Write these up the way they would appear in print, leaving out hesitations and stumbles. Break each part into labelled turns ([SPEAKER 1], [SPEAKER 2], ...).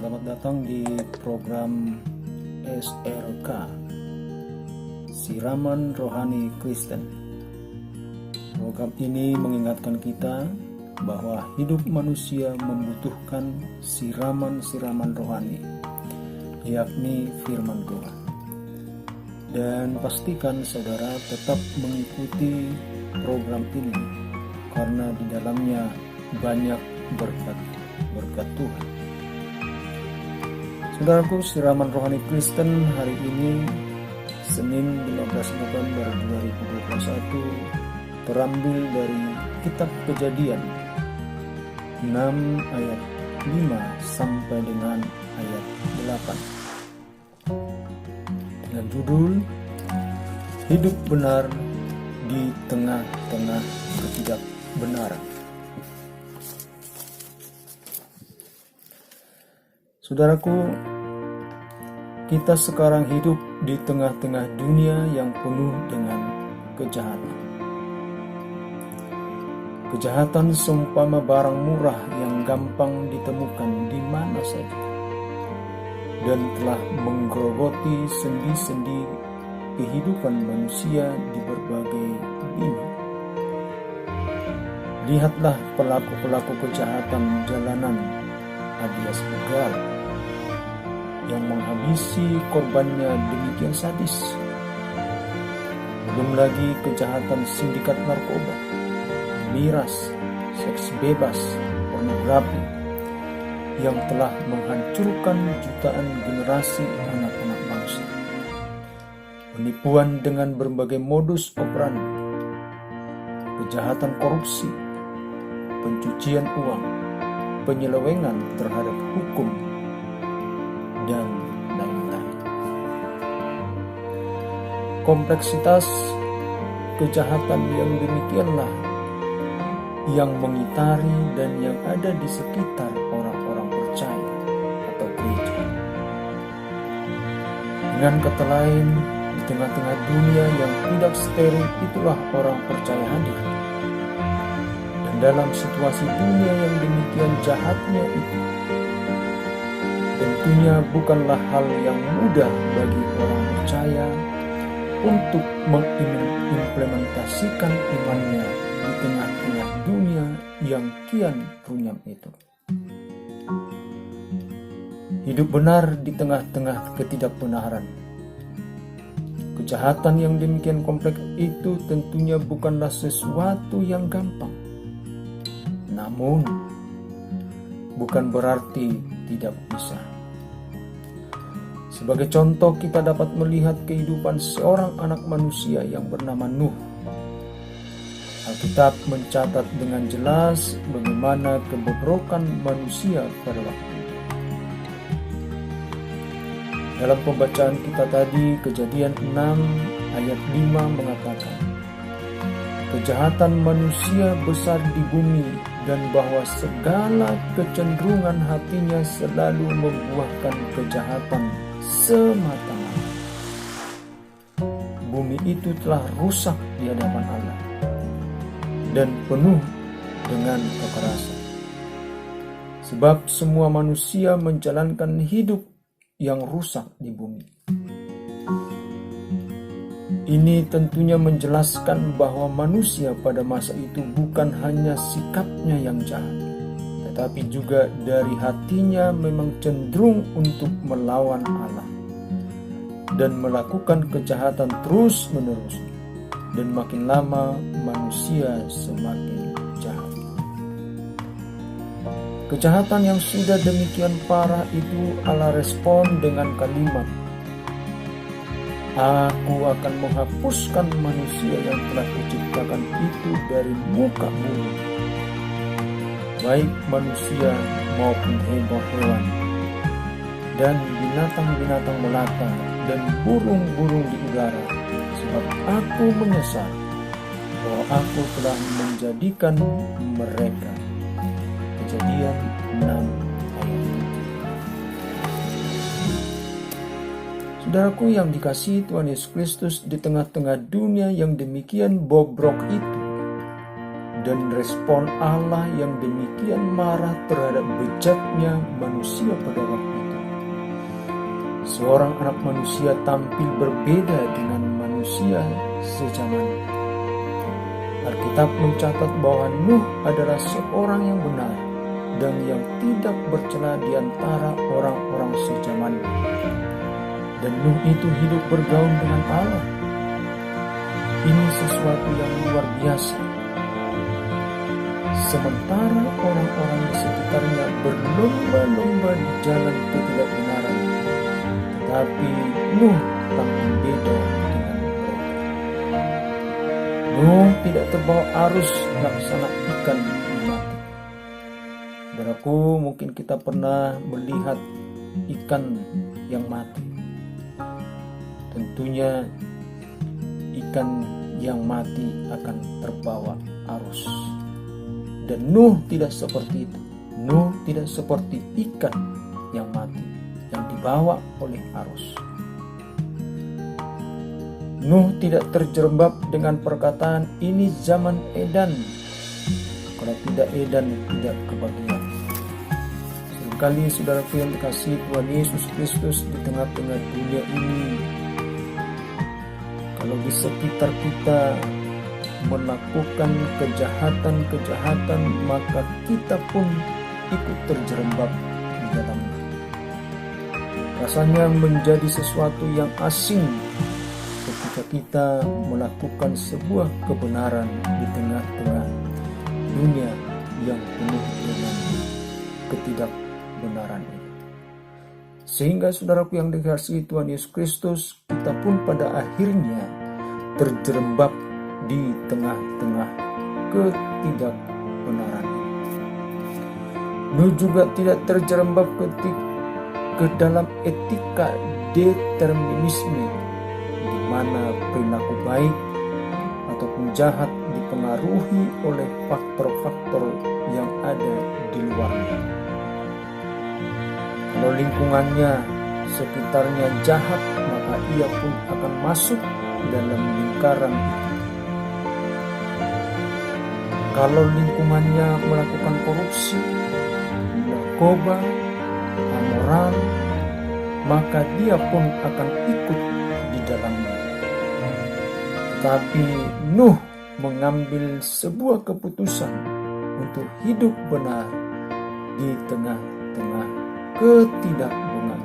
[SPEAKER 1] Selamat datang di program SRK, Siraman Rohani Kristen. Program ini mengingatkan kita bahwa hidup manusia membutuhkan siraman-siraman rohani, yakni firman Tuhan. Dan pastikan saudara tetap mengikuti program ini karena di dalamnya banyak berkat Tuhan. Saudaraku, siraman rohani Kristen hari ini Senin 15 November 2021 terambil dari kitab Kejadian 6 ayat 5 sampai dengan ayat 8 dengan judul Hidup Benar di Tengah-tengah Ketidakbenaran. Saudaraku, kita sekarang hidup di tengah-tengah dunia yang penuh dengan kejahatan. Kejahatan seumpama barang murah yang gampang ditemukan di mana saja dan telah menggerogoti sendi-sendi kehidupan manusia di berbagai lini. Lihatlah pelaku-pelaku kejahatan jalanan alias begal yang menghabisi korbannya demikian sadis. Belum lagi kejahatan sindikat narkoba, miras, seks bebas, pornografi yang telah menghancurkan jutaan generasi anak-anak bangsa. Penipuan dengan berbagai modus operandi, kejahatan korupsi, pencucian uang, penyelewengan terhadap hukum, dan lain-lain. Kompleksitas kejahatan yang demikianlah yang mengitari dan yang ada di sekitar orang-orang percaya atau gereja. Dengan kata lain, di tengah-tengah dunia yang tidak steril itulah orang percaya hadir. Dan dalam situasi dunia yang demikian jahatnya itu, tentunya bukanlah hal yang mudah bagi orang percaya untuk mengimplementasikan imannya di tengah-tengah dunia yang kian runyam itu. Hidup benar di tengah-tengah ketidakbenaran. Kejahatan yang demikian kompleks itu tentunya bukanlah sesuatu yang gampang. Namun, bukan berarti tidak bisa. Sebagai contoh, kita dapat melihat kehidupan seorang anak manusia yang bernama Nuh. Alkitab mencatat dengan jelas bagaimana kebobrokan manusia pada waktu itu. Dalam pembacaan kita tadi, Kejadian 6 ayat 5 mengatakan, kejahatan manusia besar di bumi dan bahwa segala kecenderungan hatinya selalu membuahkan kejahatan semata-mata. Bumi itu telah rusak di hadapan Allah dan penuh dengan kekerasan. Sebab semua manusia menjalankan hidup yang rusak di bumi. Ini tentunya menjelaskan bahwa manusia pada masa itu bukan hanya sikapnya yang jahat, tetapi juga dari hatinya memang cenderung untuk melawan Allah dan melakukan kejahatan terus-menerus, dan makin lama manusia semakin jahat. Kejahatan yang sudah demikian parah itu Allah respon dengan kalimat, Aku akan menghapuskan manusia yang telah kuciptakan itu dari muka bumi, baik manusia maupun hewan, dan binatang-binatang melata dan burung-burung di udara, sebab aku menyesal bahwa aku telah menjadikan mereka. Kejadian 6 ayat 7. Saudaraku yang dikasihi Tuhan Yesus Kristus, di tengah-tengah dunia yang demikian bobrok itu, dan respon Allah yang demikian marah terhadap bejatnya manusia pada waktu itu, seorang anak manusia tampil berbeda dengan manusia sezaman. Alkitab mencatat bahwa Nuh adalah seorang yang benar dan yang tidak bercela di antara orang-orang sezamannya. Dan Nuh itu hidup bergaul dengan Allah. Ini sesuatu yang luar biasa. Sementara orang-orang di sekitarnya berlomba-lomba di jalan ketidakbenaran, tetapi Nuh tampil beda dengan mereka. Nuh tidak terbawa arus laksana ikan mati. Saudaraku, mungkin kita pernah melihat ikan yang mati. Tentunya ikan yang mati akan terbawa arus. Dan Nuh tidak seperti itu. Nuh tidak seperti ikan yang mati, yang dibawa oleh arus. Nuh tidak terjerembab dengan perkataan ini zaman edan. Kalau tidak edan, tidak kebagian. Seringkali saudaraku yang dikasihi Tuhan Yesus Kristus, di tengah-tengah dunia ini, kalau di sekitar kita melakukan kejahatan-kejahatan, maka kita pun ikut terjerembab di dalamnya. Rasanya menjadi sesuatu yang asing ketika kita melakukan sebuah kebenaran di tengah-tengah dunia yang penuh dengan ketidakbenaran ini. Sehingga saudaraku yang dikasihi Tuhan Yesus Kristus, kita pun pada akhirnya terjerembab di tengah-tengah ketidakbenaran ini. Nuh juga tidak terjerembab ke dalam etika determinisme, di mana perilaku baik ataupun jahat dipengaruhi oleh faktor-faktor yang ada di luarnya. Kalau lingkungannya sekitarnya jahat, maka ia pun akan masuk dalam lingkaran itu. Kalau lingkungannya melakukan korupsi, narkoba, amoral, maka dia pun akan ikut di dalamnya. Tapi Nuh mengambil sebuah keputusan untuk hidup benar di tengah-tengah ketidakbenaran.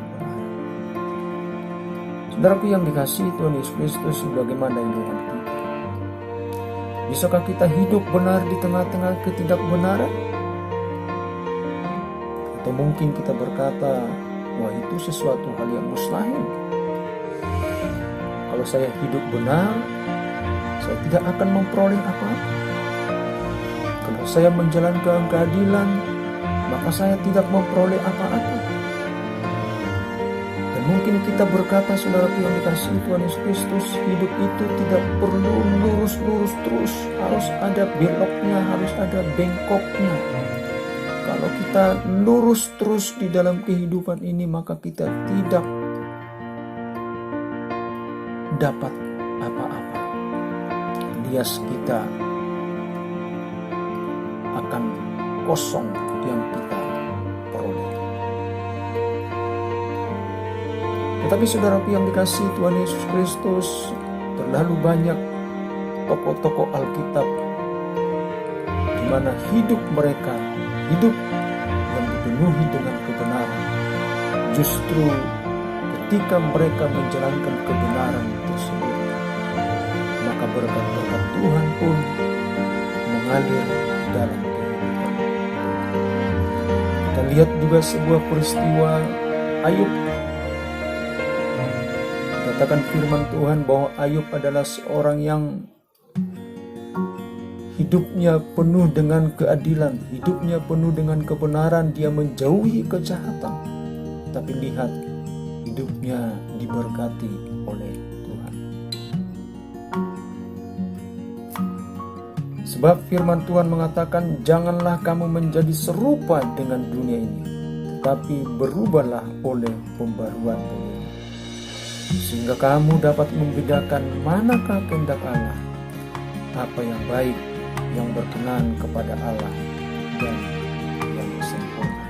[SPEAKER 1] Saudaraku yang dikasihi Tuhan Yesus Kristus, bagaimana dengan kita? Bisakah kita hidup benar di tengah-tengah ketidakbenaran? Atau mungkin kita berkata, wah itu sesuatu hal yang mustahil. Kalau saya hidup benar, saya tidak akan memperoleh apa-apa. Kalau saya menjalankan keadilan, maka saya tidak memperoleh apa-apa. Dan mungkin kita berkata, saudaraku yang dikasihi Tuhan Yesus Kristus, hidup itu tidak perlu lurus-lurus terus. Harus ada beloknya, harus ada bengkoknya. Kalau kita lurus terus di dalam kehidupan ini, maka kita tidak dapat apa-apa. Alias kita akan kosong yang kita peroleh. Tetapi saudaraku yang dikasihi Tuhan Yesus Kristus, terlalu banyak tokoh-tokoh Alkitab di mana hidup mereka, hidup yang dipenuhi dengan kebenaran. Justru ketika mereka menjalankan kebenaran tersebut, maka berkat-berkat Tuhan pun mengalir dalam kehidupan. Kita lihat juga sebuah peristiwa Ayub. Katakan firman Tuhan bahwa Ayub adalah seorang yang hidupnya penuh dengan keadilan, hidupnya penuh dengan kebenaran, dia menjauhi kejahatan. Tapi lihat, hidupnya diberkati oleh Tuhan. Sebab firman Tuhan mengatakan, janganlah kamu menjadi serupa dengan dunia ini, tetapi berubahlah oleh pembaruan dunia, sehingga kamu dapat membedakan manakah kehendak Allah, apa yang baik, yang berkenan kepada Allah, dan yang sempurna.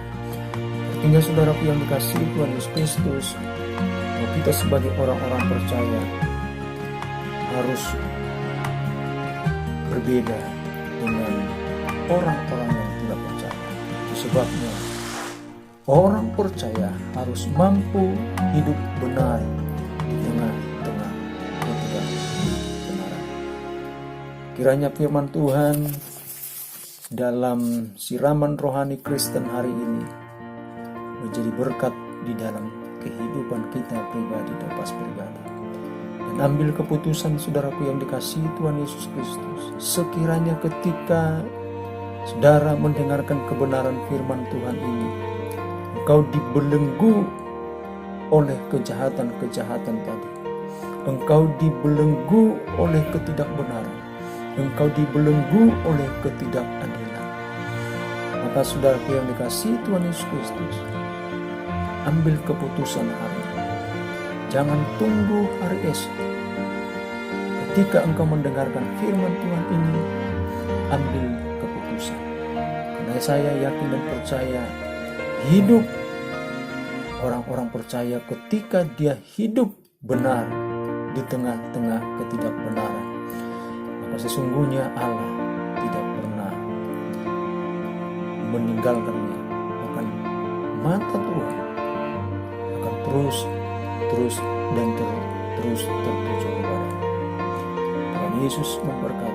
[SPEAKER 1] Artinya saudaraku yang dikasihi Tuhan Yesus Kristus, Kalau kita sebagai orang-orang percaya harus berbeda dengan orang-orang yang tidak percaya. Itu sebabnya orang percaya harus mampu hidup benar di tengah-tengah ketidakbenaran. Kiranya firman Tuhan dalam siraman rohani Kristen hari ini menjadi berkat di dalam kehidupan kita pribadi dan pas pribadi. Dan ambil keputusan, saudaraku yang dikasihi Tuhan Yesus Kristus, sekiranya ketika saudara mendengarkan kebenaran firman Tuhan ini, engkau dibelenggu oleh kejahatan-kejahatan tadi, engkau dibelenggu oleh ketidakbenaran, engkau dibelenggu oleh ketidakadilan, maka saudaraku yang dikasihi Tuhan Yesus Kristus, ambil keputusan hari ini. Jangan tunggu hari esok. Ketika engkau mendengarkan firman Tuhan ini, ambil keputusan. Karena saya yakin dan percaya, hidup orang-orang percaya ketika dia hidup benar di tengah-tengah ketidakbenaran, maka sesungguhnya Allah tidak pernah meninggalkannya. Akan mata Tuhan akan terus dan terus tertuju kepada Tuhan Yesus memberkati.